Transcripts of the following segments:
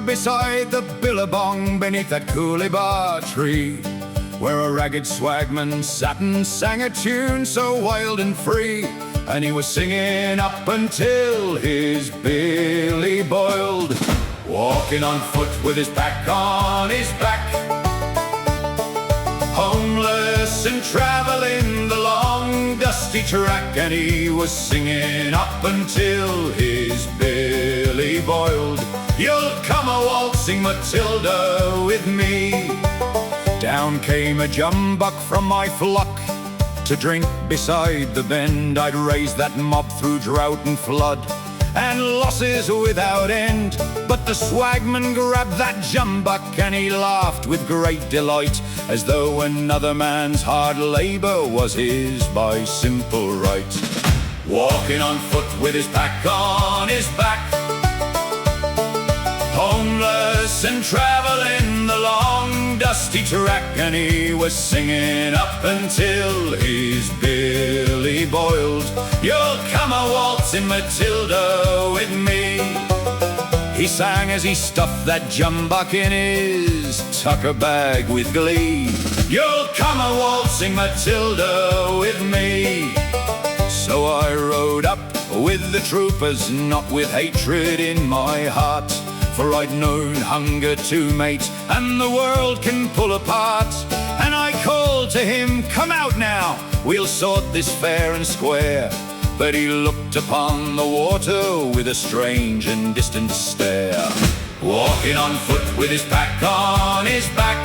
Beside the billabong beneath that coolibah tree, where a ragged swagman sat and sang a tune so wild and free, and he was singing up until his billy boiled, walking on foot with his pack on his back, homeless and traveling the long dusty track, and he was singing up until his billy boiled. You'll come a waltzing Matilda with me. Down came a jumbuck from my flock to drink beside the bend. I'd raised that mob through drought and flood and losses without end. But the swagman grabbed that jumbuck and he laughed with great delight, as though another man's hard labor was his by simple right. Walking on foot with his pack on his back, homeless and traveling the long dusty track, and he was singing up until his billy boiled. You'll come a waltzing Matilda with me. He sang as he stuffed that jumbuck in his tucker bag with glee. You'll come a waltzing Matilda with me. So I rode up with the troopers, not with hatred in my heart, for I'd known hunger to mate, and the world can pull apart. And I called to him, come out now, we'll sort this fair and square. But he looked upon the water with a strange and distant stare. Walking on foot with his pack on his back,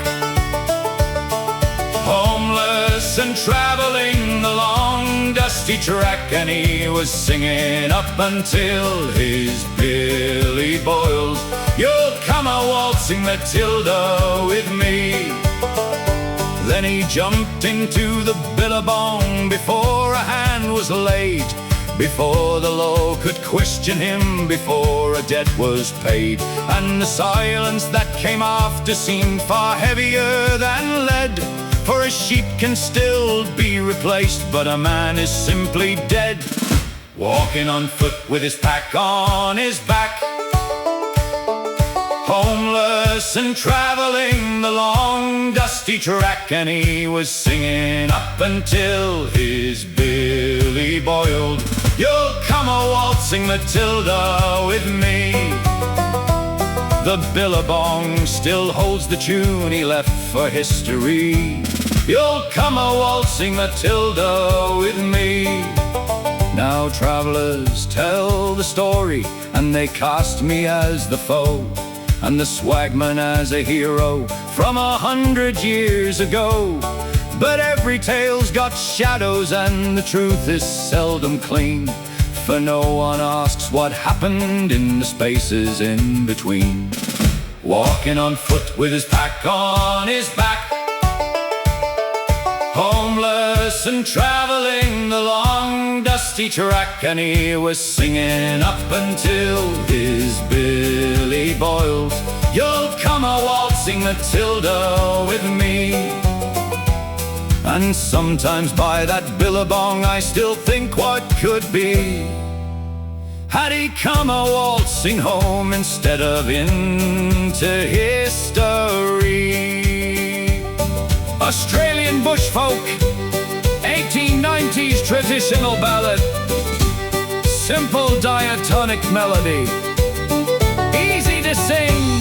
homeless and traveling the long dusty track, and he was singing up until his billy boiled. You'll come a waltzing Matilda with me. Then he jumped into the billabong before a hand was laid, before the law could question him, before a debt was paid. And the silence that came after seemed far heavier than lead, for a sheep can still be replaced, but a man is simply dead. Walking on foot with his pack on his back, homeless and traveling the long dusty track, and he was singing up until his billy boiled. You'll come a waltzing Matilda with me. The billabong still holds the tune he left for history. You'll come a waltzing Matilda with me. Now travelers tell the story, and they cast me as the foe, and the swagman as a hero from 100 years ago. But every tale's got shadows, and the truth is seldom clean, for no one asks what happened in the spaces in between. Walking on foot with his pack on his back, homeless and traveling the long dusty track, and he was singing up until his billy boiled. You'll come a waltzing Matilda with me. And sometimes by that billabong I still think what could be, had he come a waltzing home instead of into history. Australian bushfolk, 1890s traditional ballad, simple diatonic melody, easy to sing,